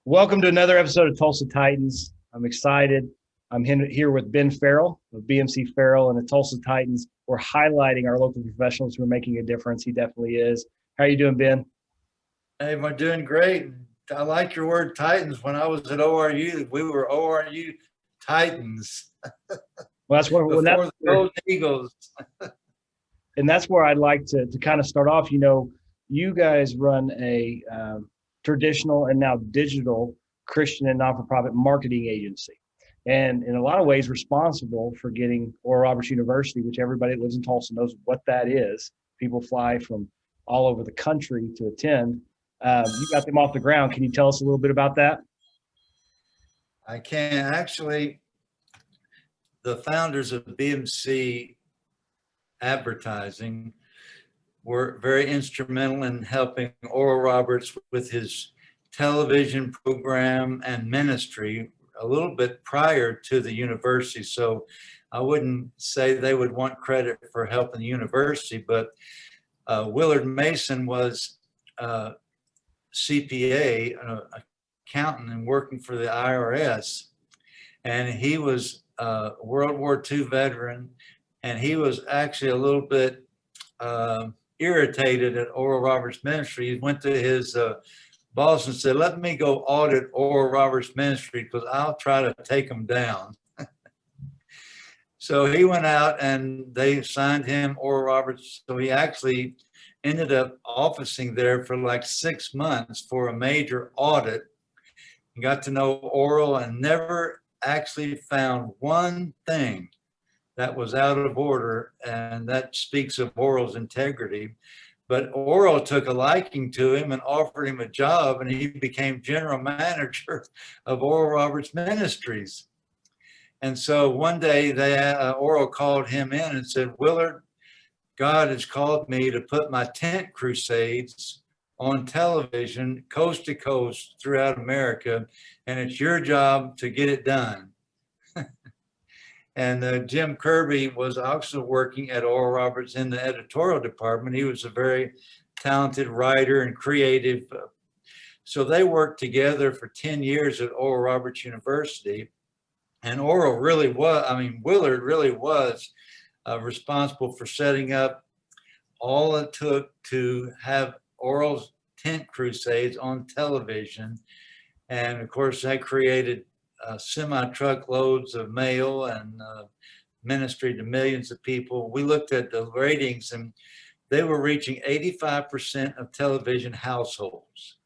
Welcome to another episode of Tulsa Titans. I'm excited. I'm here with Ben Ferrell of BMC Ferrell and the Tulsa Titans. We're highlighting our local professionals who are making a difference. He definitely is. How are you doing, Ben? Hey, we're doing great. I like your word Titans. When I was at ORU, we were ORU Titans Well, that's before the Golden Eagles. And that's where I'd like to kind of start off. You know, you guys run a traditional and now digital Christian and not-for-profit marketing agency. And in a lot of ways responsible for getting Oral Roberts University, which everybody that lives in Tulsa knows what that is. People fly from all over the country to attend. You got them off the ground. Can you tell us a little bit about that? I can. Actually, the founders of BMC Advertising were very instrumental in helping Oral Roberts with his television program and ministry a little bit prior to the university. So I wouldn't say they would want credit for helping the university, but Willard Mason was CPA, accountant, and working for the IRS. And he was a World War II veteran, and he was actually a little bit irritated at Oral Roberts Ministry. He went to his boss and said, "Let me go audit Oral Roberts Ministry because I'll try to take them down." So he went out and they assigned him Oral Roberts. So he actually ended up officing there for like 6 months for a major audit. He got to know Oral and never actually found one thing that was out of order, and that speaks of Oral's integrity. But Oral took a liking to him and offered him a job, and he became general manager of Oral Roberts Ministries. And so one day Oral called him in and said, "Willard, God has called me to put my tent crusades on television coast to coast throughout America, and it's your job to get it done." And Jim Kirby was also working at Oral Roberts in the editorial department. He was a very talented writer and creative. So they worked together for 10 years at Oral Roberts University. And Willard really was responsible for setting up all it took to have Oral's tent crusades on television. And of course, that created semi-truckloads of mail and ministry to millions of people. We looked at the ratings and they were reaching 85% of television households.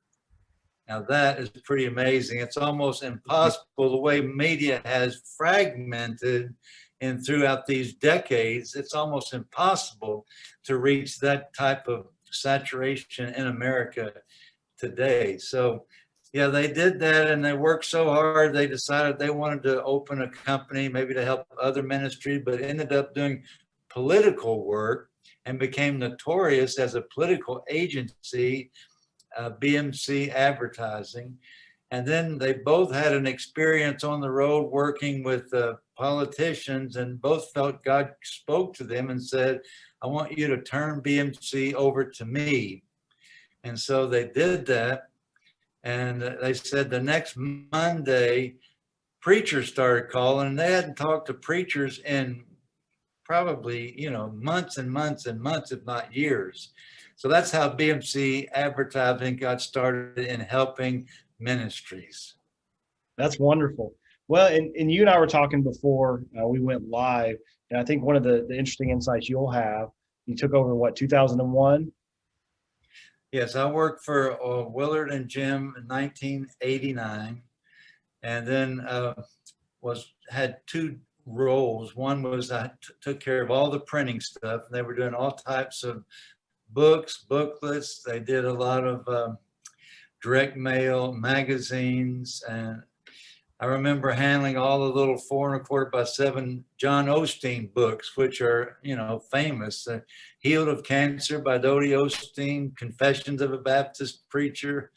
Now that is pretty amazing. It's almost impossible the way media has fragmented and throughout these decades, it's almost impossible to reach that type of saturation in America today. So yeah, they did that and they worked so hard. They decided they wanted to open a company, maybe to help other ministry, but ended up doing political work and became notorious as a political agency, BMC Advertising. And then they both had an experience on the road working with politicians, and both felt God spoke to them and said, "I want you to turn BMC over to me." And so they did that. And they said the next Monday, preachers started calling, and they hadn't talked to preachers in probably, months and months and months, if not years. So that's how BMC Advertising got started in helping ministries. That's wonderful. Well, and you and I were talking before we went live, and I think one of the interesting insights you'll have, you took over, 2001? Yes, I worked for Willard and Jim in 1989, and then had two roles. One was I took care of all the printing stuff, and they were doing all types of books, booklets. They did a lot of direct mail, magazines, and I remember handling all the little 4¼ by 7 John Osteen books, which are, famous. Healed of Cancer by Dodie Osteen, Confessions of a Baptist Preacher.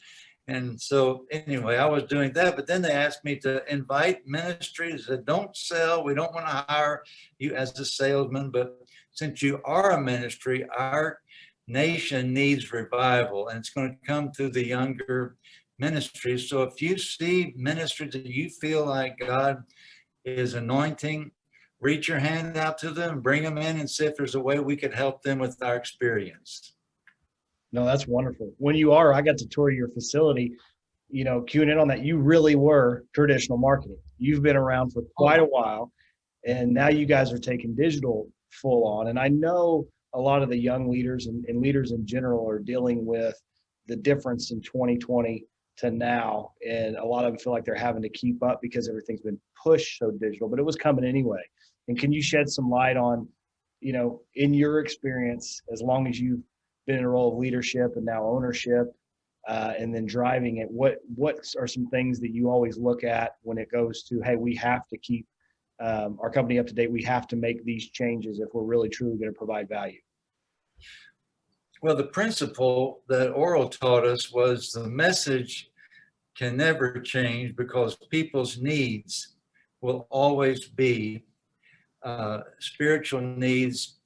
And so anyway, I was doing that, but then they asked me to invite ministries that don't sell. We don't want to hire you as a salesman, but since you are a ministry, our nation needs revival, and it's going to come through the younger ministries. So if you see ministries that you feel like God is anointing, reach your hand out to them, bring them in and see if there's a way we could help them with our experience. No, that's wonderful. When you are, I got to tour your facility, queuing in on that. You really were traditional marketing. You've been around for quite a while, and now you guys are taking digital full on. And I know a lot of the young leaders and leaders in general are dealing with the difference in 2020 to now. And a lot of them feel like they're having to keep up because everything's been pushed so digital, but it was coming anyway. And can you shed some light on, in your experience, as long as you've been in a role of leadership and now ownership, and then driving it, what are some things that you always look at when it goes to, hey, we have to keep our company up to date. We have to make these changes if we're really truly going to provide value. Well, the principle that Oral taught us was the message can never change because people's needs will always be spiritual needs.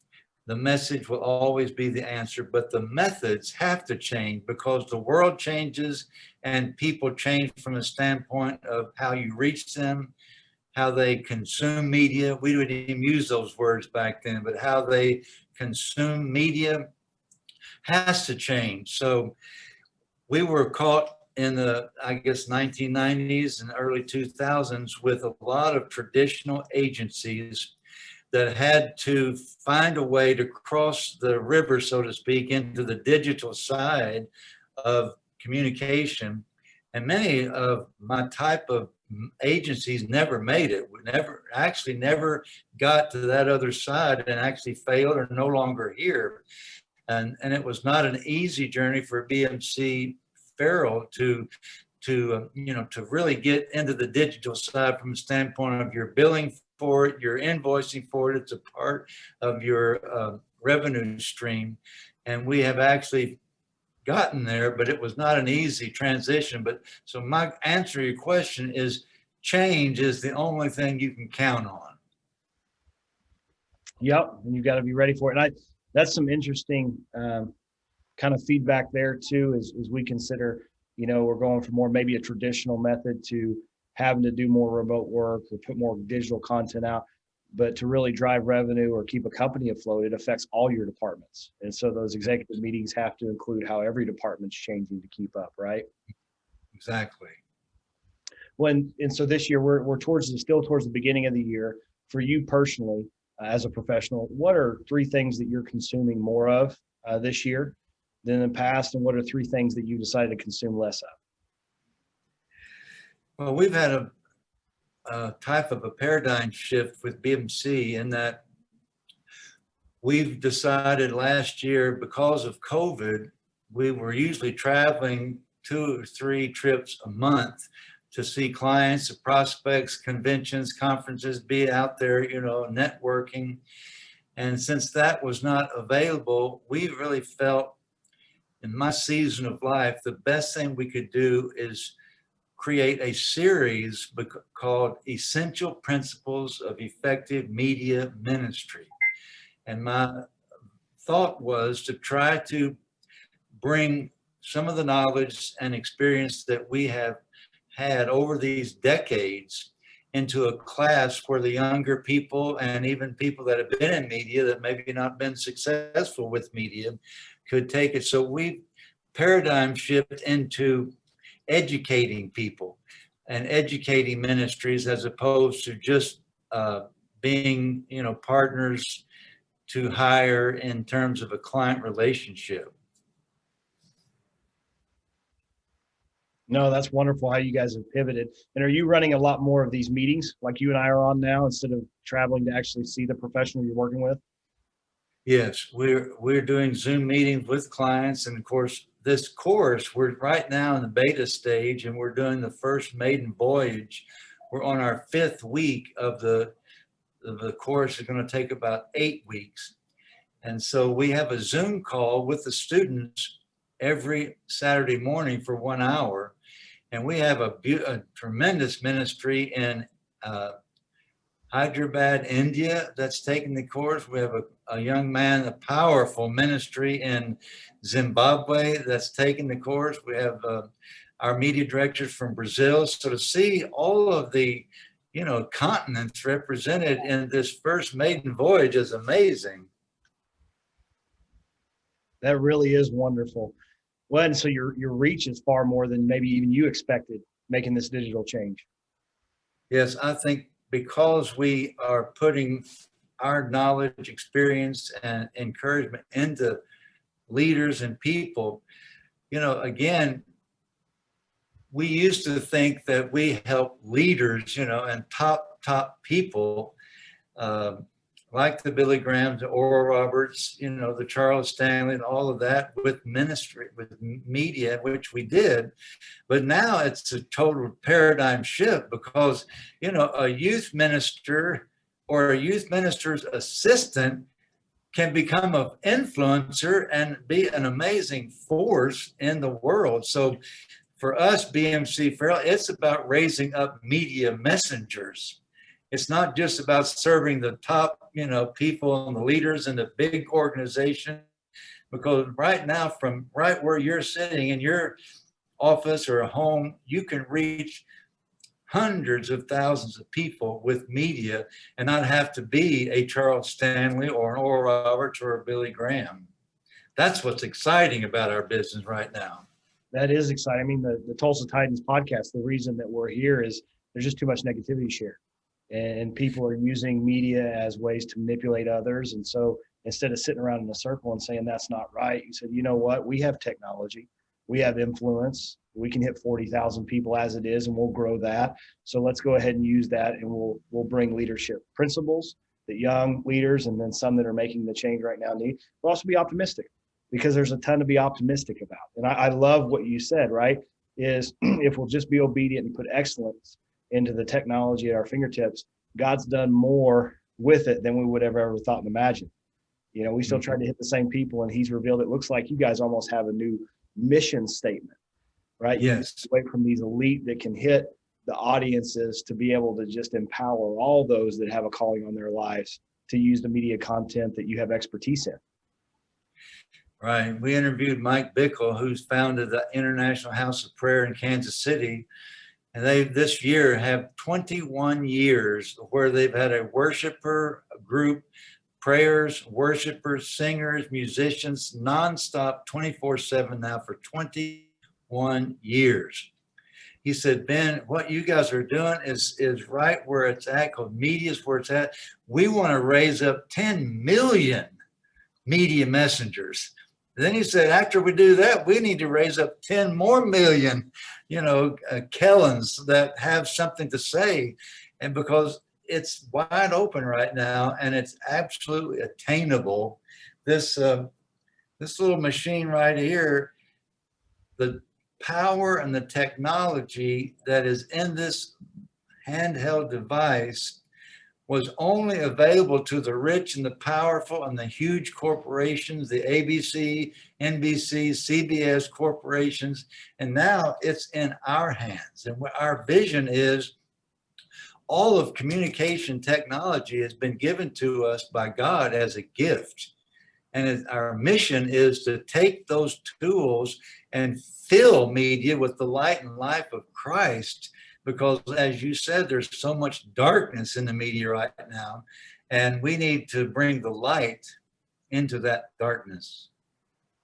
The message will always be the answer, but the methods have to change because the world changes and people change from a standpoint of how you reach them, how they consume media. We didn't even use those words back then, but how they consume media has to change. So we were caught in the, I guess, 1990s and early 2000s with a lot of traditional agencies that had to find a way to cross the river, so to speak, into the digital side of communication. And many of my type of agencies never made it. We never got to that other side and actually failed or no longer here. And it was not an easy journey for BMC Ferrell to really get into the digital side from the standpoint of your billing for it, you're invoicing for it. It's a part of your revenue stream. And we have actually gotten there, but it was not an easy transition. But so my answer to your question is change is the only thing you can count on. Yep. And you've got to be ready for it. And that's some interesting kind of feedback there too, as we consider, we're going from more maybe a traditional method to having to do more remote work or put more digital content out, but to really drive revenue or keep a company afloat, it affects all your departments. And so those executive meetings have to include how every department's changing to keep up, right? Exactly. And so this year we're still towards the beginning of the year. For you personally, as a professional, what are 3 things that you're consuming more of this year than in the past, and what are 3 things that you decided to consume less of? Well, we've had a type of a paradigm shift with BMC in that we've decided last year, because of COVID, we were usually traveling 2 or 3 trips a month to see clients, prospects, conventions, conferences, be out there, networking. And since that was not available, we really felt in my season of life, the best thing we could do is create a series called Essential Principles of Effective Media Ministry. And my thought was to try to bring some of the knowledge and experience that we have had over these decades into a class where the younger people and even people that have been in media that maybe not been successful with media could take it. So we paradigm shift into educating people and educating ministries as opposed to just being, partners to hire in terms of a client relationship. No, that's wonderful how you guys have pivoted. And are you running a lot more of these meetings like you and I are on now instead of traveling to actually see the professional you're working with? Yes, we're doing Zoom meetings with clients. And of course, this course, we're right now in the beta stage and we're doing the first maiden voyage. We're on our 5th week of the course. Is going to take about 8 weeks. And so we have a Zoom call with the students every Saturday morning for 1 hour. And we have a tremendous ministry in Hyderabad, India, that's taking the course. We have a young man, a powerful ministry in Zimbabwe that's taking the course. We have our media directors from Brazil. So to see all of the, continents represented in this first maiden voyage is amazing. That really is wonderful. Well, and so your reach is far more than maybe even you expected making this digital change. Yes, I think because we are putting our knowledge, experience, and encouragement into leaders and people, again, we used to think that we help leaders, and top people, like the Billy Grahams, the Oral Roberts, the Charles Stanley, and all of that with ministry, with media, which we did. But now it's a total paradigm shift because, a youth minister or a youth minister's assistant can become an influencer and be an amazing force in the world. So for us, BMC Ferrell, it's about raising up media messengers. It's not just about serving the top, people and the leaders in the big organization, because right now, from right where you're sitting in your office or home, you can reach hundreds of thousands of people with media and not have to be a Charles Stanley or an Oral Roberts or a Billy Graham. That's what's exciting about our business right now. That is exciting. I mean, the Tulsa Titans podcast, the reason that we're here is there's just too much negativity shared. And people are using media as ways to manipulate others. And so instead of sitting around in a circle and saying that's not right, you said, you know what, we have technology, we have influence, we can hit 40,000 people as it is, and we'll grow that. So let's go ahead and use that, and we'll bring leadership principles that young leaders and then some that are making the change right now need. We'll also be optimistic, because there's a ton to be optimistic about. And I love what you said, right, is if we'll just be obedient and put excellence into the technology at our fingertips, God's done more with it than we would have ever thought and imagined. We still tried to hit the same people, and he's revealed it looks like you guys almost have a new mission statement, right? Yes. Away from these elite that can hit the audiences to be able to just empower all those that have a calling on their lives to use the media content that you have expertise in. Right. We interviewed Mike Bickle, who's founded the International House of Prayer in Kansas City. And they this year have 21 years where they've had a worshiper group, prayers, worshipers, singers, musicians, nonstop 24/7 now for 21 years. He said, Ben, what you guys are doing is right where it's at, because media is where it's at. We want to raise up 10 million media messengers. Then he said, after we do that, we need to raise up 10 more million, Kellans that have something to say. And because it's wide open right now and it's absolutely attainable, this little machine right here, the power and the technology that is in this handheld device was only available to the rich and the powerful and the huge corporations, the ABC, NBC, CBS corporations, and now it's in our hands. And our vision is all of communication technology has been given to us by God as a gift. And our mission is to take those tools and fill media with the light and life of Christ, because as you said, there's so much darkness in the media right now, and we need to bring the light into that darkness.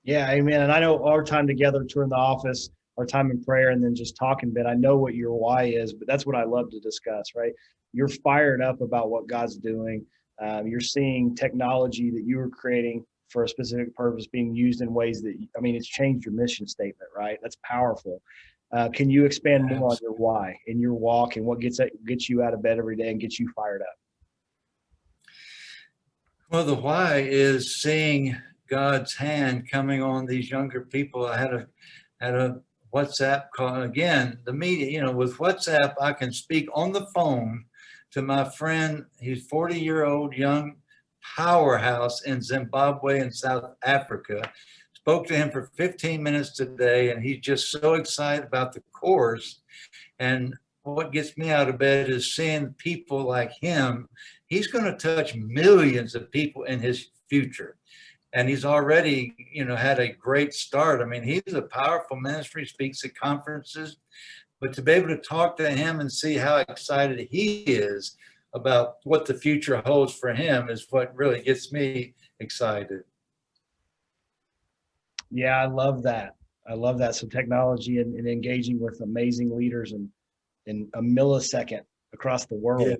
Yeah, amen. And I know our time together, touring the office, our time in prayer, and then just talking, Ben, I know what your why is, but that's what I love to discuss, right? You're fired up about what God's doing. You're seeing technology that you were creating for a specific purpose being used in ways that, it's changed your mission statement, right? That's powerful. Can you expand more on your why in your walk and what gets you out of bed every day and gets you fired up? Well, the why is seeing God's hand coming on these younger people. I had a WhatsApp call. Again, the media, with WhatsApp, I can speak on the phone to my friend. He's 40-year-old young powerhouse in Zimbabwe and South Africa. Spoke to him for 15 minutes today, and he's just so excited about the course. And what gets me out of bed is seeing people like him. He's going to touch millions of people in his future. and he's already, had a great start. I mean, he's a powerful ministry, speaks at conferences, but to be able to talk to him and see how excited he is about what the future holds for him is what really gets me excited. Yeah, I love that. I love that. So technology and engaging with amazing leaders in a millisecond across the world, Yeah.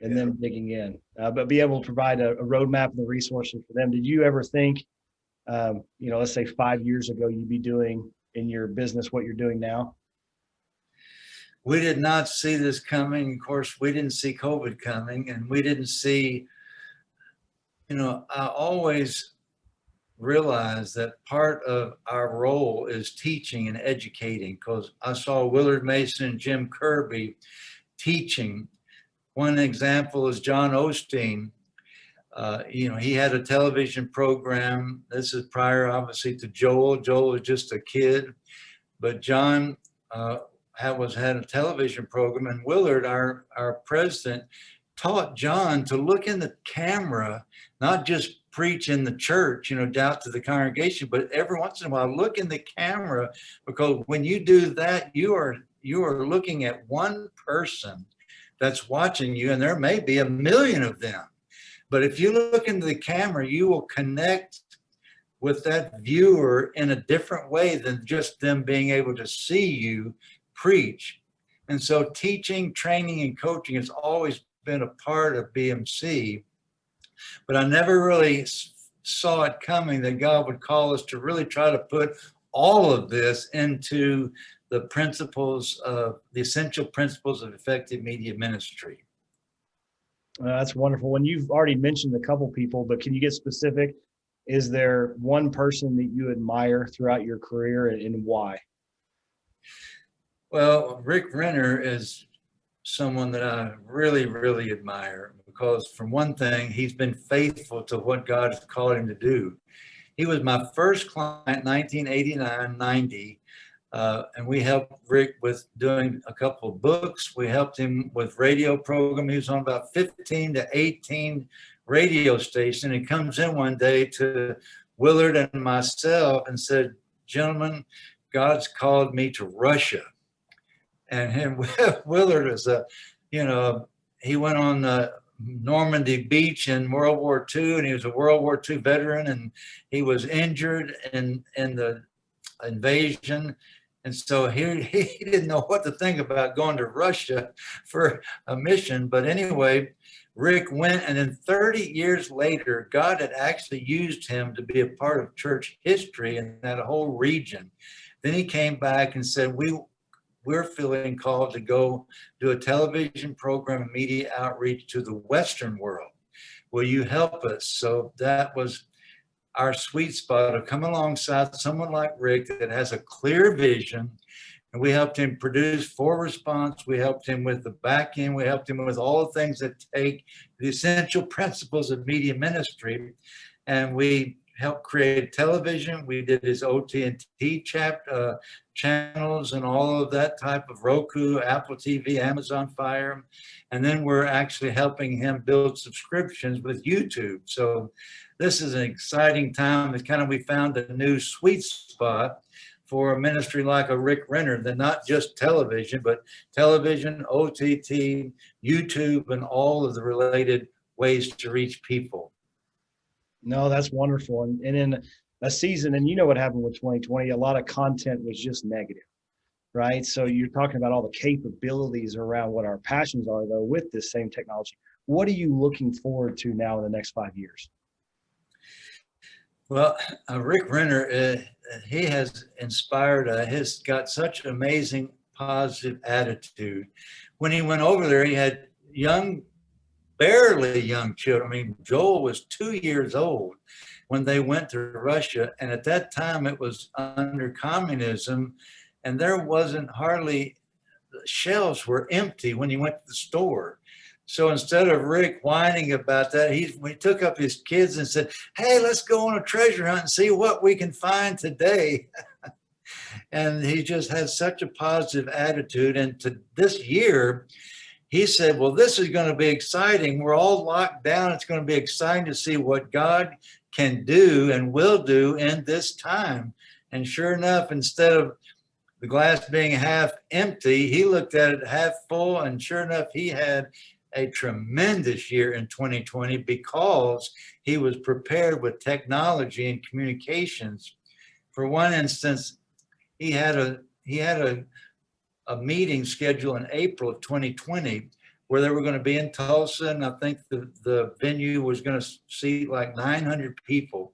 and then digging in, but be able to provide a roadmap and the resources for them. Did you ever think, let's say 5 years ago, you'd be doing in your business what you're doing now? We did not see this coming. Of course, we didn't see COVID coming, and we didn't see, I always realized that part of our role is teaching and educating, because I saw Willard Mason and Jim Kirby teaching. One example is John Osteen. He had a television program. This is prior, obviously, to Joel. Joel was just a kid, but John had a television program, and Willard, our president, taught John to look in the camera, not just preach in the church, out to the congregation, but every once in a while look in the camera, because when you do that, you are looking at one person that's watching you, and there may be 1 million of them. But if you look into the camera, you will connect with that viewer in a different way than just them being able to see you preach. And so teaching, training, and coaching has always been a part of BMC, but I never really saw it coming that God would call us to really try to put all of this into the essential principles of effective media ministry. That's wonderful. When you've already mentioned a couple people, but can you get specific? Is there one person that you admire throughout your career, and why? Well, Rick Renner is someone that I really, really admire, because from one thing, he's been faithful to what God has called him to do. He was my first client, 1989-90, and we helped Rick with doing a couple of books. We helped him with radio program. He was on about 15 to 18 radio stations. He comes in one day to Willard and myself and said, "Gentlemen, God's called me to Russia." And him, Willard is he went on Normandy Beach in World War II, and he was a World War II veteran, and he was injured in the invasion. And so he didn't know what to think about going to Russia for a mission. But anyway, Rick went, and then 30 years later, God had actually used him to be a part of church history in that whole region. Then he came back and said, we're feeling called to go do a television program and media outreach to the Western world. Will you help us? So that was our sweet spot of come alongside someone like Rick that has a clear vision. And we helped him produce For Response. We helped him with the back end. We helped him with all the things that take the essential principles of media ministry. And we helped create television. We did his OT&T channels and all of that type of Roku, Apple TV, Amazon Fire. And then we're actually helping him build subscriptions with YouTube. So this is an exciting time. It's we found a new sweet spot for a ministry like a Rick Renner, that not just television, but television, OTT, YouTube, and all of the related ways to reach people. No, that's wonderful. And in a season, and you know what happened with 2020, a lot of content was just negative, right? So you're talking about all the capabilities around what our passions are, though, with this same technology. What are you looking forward to now in the next 5 years? Well, Rick Renner, he has inspired, he's got such an amazing positive attitude. When he went over there, he had barely young children. I mean, Joel was 2 years old when they went to Russia. And at that time, it was under communism, and there wasn't hardly, the shelves were empty when you went to the store. So instead of Rick whining about that, he took up his kids and said, "Hey, let's go on a treasure hunt and see what we can find today." And he just had such a positive attitude. And to this year, he said, well, this is going to be exciting. We're all locked down. It's going to be exciting to see what God can do and will do in this time. And sure enough, instead of the glass being half empty, he looked at it half full. And sure enough, he had a tremendous year in 2020 because he was prepared with technology and communications. For one instance, he had a meeting scheduled in April of 2020 where they were going to be in Tulsa, and I think the venue was going to seat like 900 people.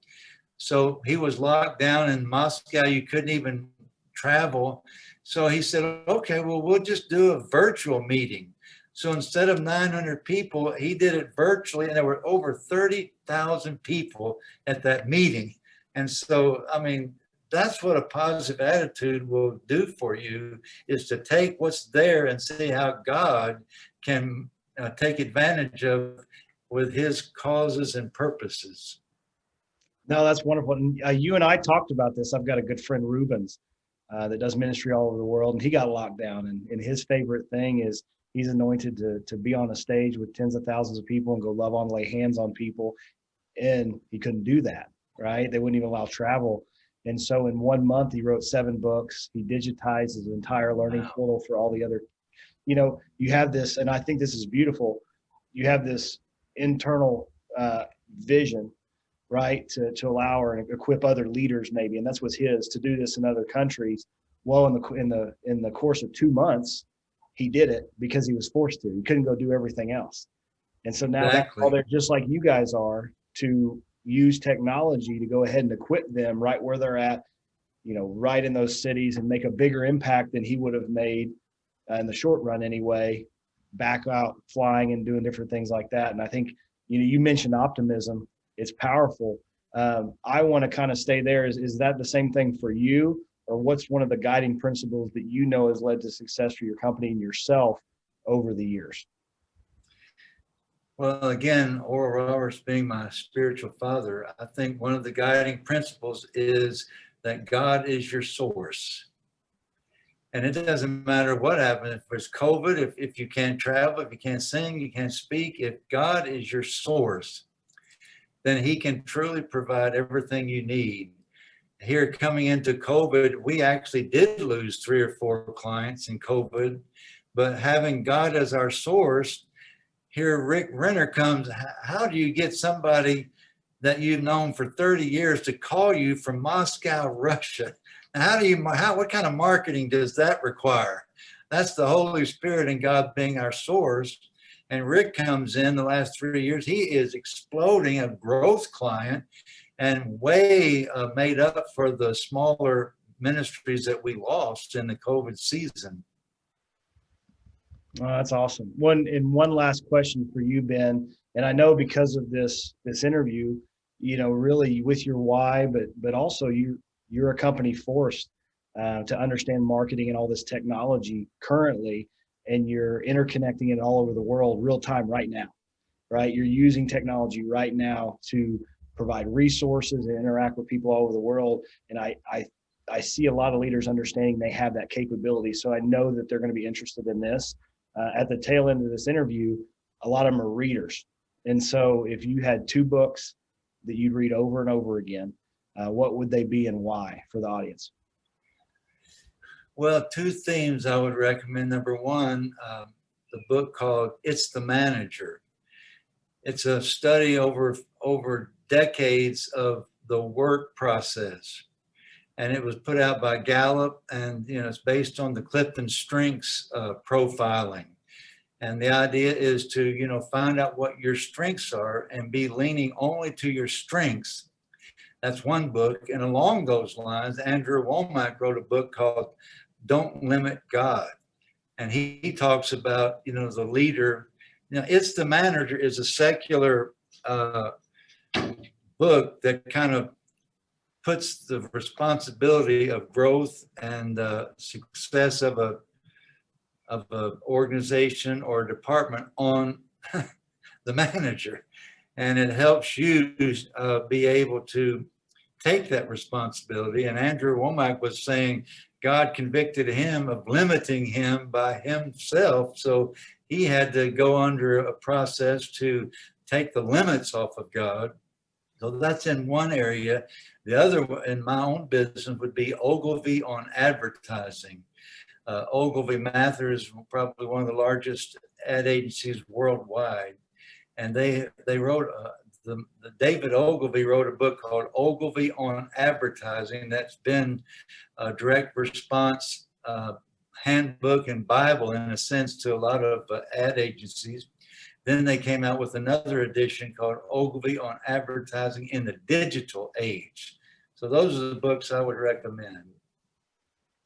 So he was locked down in Moscow. You couldn't even travel. So he said, okay, well, we'll just do a virtual meeting. So instead of 900 people, he did it virtually, and there were over 30,000 people at that meeting. And so, I mean, that's what a positive attitude will do for you, is to take what's there and see how God can take advantage of with his causes and purposes. No, that's wonderful. And, you and I talked about this. I've got a good friend, Rubens, that does ministry all over the world, and he got locked down. And his favorite thing is he's anointed to be on a stage with tens of thousands of people and go love on, lay hands on people. And he couldn't do that, right? They wouldn't even allow travel. And so in 1 month, he wrote 7 books. He digitized his entire learning portal for all the other, you have this, and I think this is beautiful. You have this internal vision, right, to allow or equip other leaders maybe, and that's what's his, to do this in other countries. Well, in the course of 2 months, he did it because he was forced to. He couldn't go do everything else. And so now that's all they're, just like you guys are, to use technology to go ahead and equip them right where they're at, right in those cities, and make a bigger impact than he would have made in the short run anyway, back out flying and doing different things like that. And I think, you mentioned optimism. It's powerful. I want to kind of stay there. Is that the same thing for you? Or what's one of the guiding principles that has led to success for your company and yourself over the years? Well, again, Oral Roberts being my spiritual father, I think one of the guiding principles is that God is your source. And it doesn't matter what happens. If it's COVID, if you can't travel, if you can't sing, you can't speak, if God is your source, then he can truly provide everything you need. Here coming into COVID, we actually did lose 3 or 4 clients in COVID, but having God as our source, here Rick Renner comes. How do you get somebody that you've known for 30 years to call you from Moscow, Russia? Now, what kind of marketing does that require? That's the Holy Spirit and God being our source. And Rick comes in the last 3 years. He is exploding, a growth client, and way made up for the smaller ministries that we lost in the COVID season. Oh, that's awesome. One last question for you, Ben. And I know because of this interview, really with your why, but also you're a company forced to understand marketing and all this technology currently, and you're interconnecting it all over the world real time right now, right? You're using technology right now to provide resources and interact with people all over the world. And I see a lot of leaders understanding they have that capability. So I know that they're going to be interested in this. At the tail end of this interview, a lot of them are readers. And so if you had 2 books that you'd read over and over again, what would they be and why for the audience? Well, 2 themes I would recommend. Number one, the book called It's the Manager. It's a study over decades of the work process. And it was put out by Gallup, and it's based on the Clifton Strengths profiling. And the idea is to find out what your strengths are and be leaning only to your strengths. That's one book. And along those lines, Andrew Womack wrote a book called Don't Limit God. And he talks about the leader. It's the Manager is a secular book that kind of puts the responsibility of growth and success of an organization or department on the manager. And it helps you be able to take that responsibility. And Andrew Womack was saying God convicted him of limiting him by himself. So he had to go under a process to take the limits off of God. So that's in one area. The other in my own business would be Ogilvy on advertising. Ogilvy Mather is probably one of the largest ad agencies worldwide. And they wrote, the David Ogilvy wrote a book called Ogilvy on Advertising. That's been a direct response handbook and Bible in a sense to a lot of ad agencies. Then they came out with another edition called Ogilvy on Advertising in the Digital Age. So those are the books I would recommend.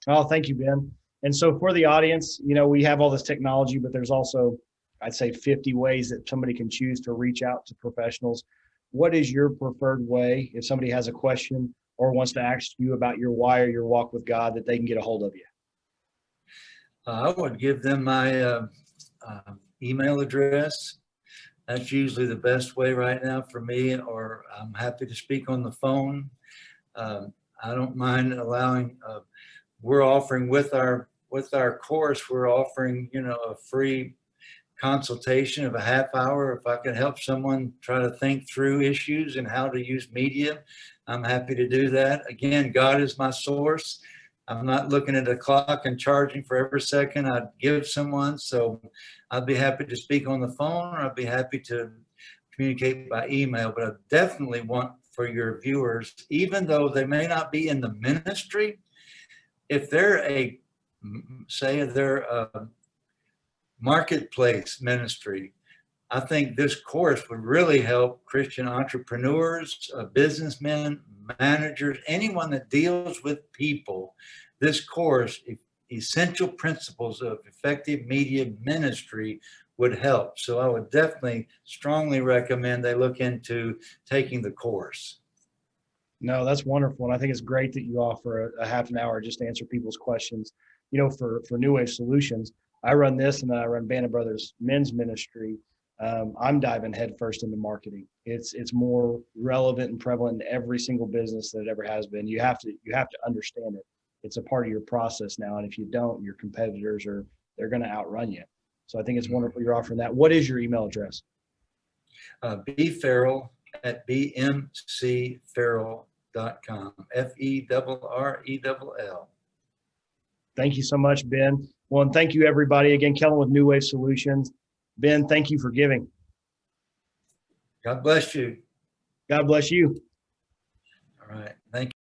Oh, thank you, Ben. And so for the audience, you know, we have all this technology, but there's also, I'd say 50 ways that somebody can choose to reach out to professionals. What is your preferred way if somebody has a question or wants to ask you about your why or your walk with God that they can get a hold of you? I would give them my email address. That's usually the best way right now for me, or I'm happy to speak on the phone. I don't mind allowing, we're offering with our course, we're offering, you know, a free consultation of a half hour. If I can help someone try to think through issues and how to use media, I'm happy to do that. Again, God is my source. I'm not looking at a clock and charging for every second I give someone. So I'd be happy to speak on the phone, or I'd be happy to communicate by email. But I definitely want for your viewers, even though they may not be in the ministry, if they're a marketplace ministry, I think this course would really help Christian entrepreneurs, businessmen, managers, anyone that deals with people. This course, Essential Principles of Effective Media Ministry, would help. So I would definitely strongly recommend they look into taking the course. No, that's wonderful. And I think it's great that you offer a half an hour just to answer people's questions. You know, for New Wave Solutions, I run this, and then I run Band of Brothers Men's Ministry. I'm diving headfirst into marketing. It's more relevant and prevalent in every single business that it ever has been. You have to understand it. It's a part of your process now, and if you don't, your competitors they're going to outrun you. So I think it's wonderful you're offering that. What is your email address? B Ferrell at bmcferrell.com. FERRELL. Thank you so much, Ben. Well, and thank you, everybody. Again, Kellen with New Wave Solutions. Ben, thank you for giving. God bless you. God bless you. All right. Thank you.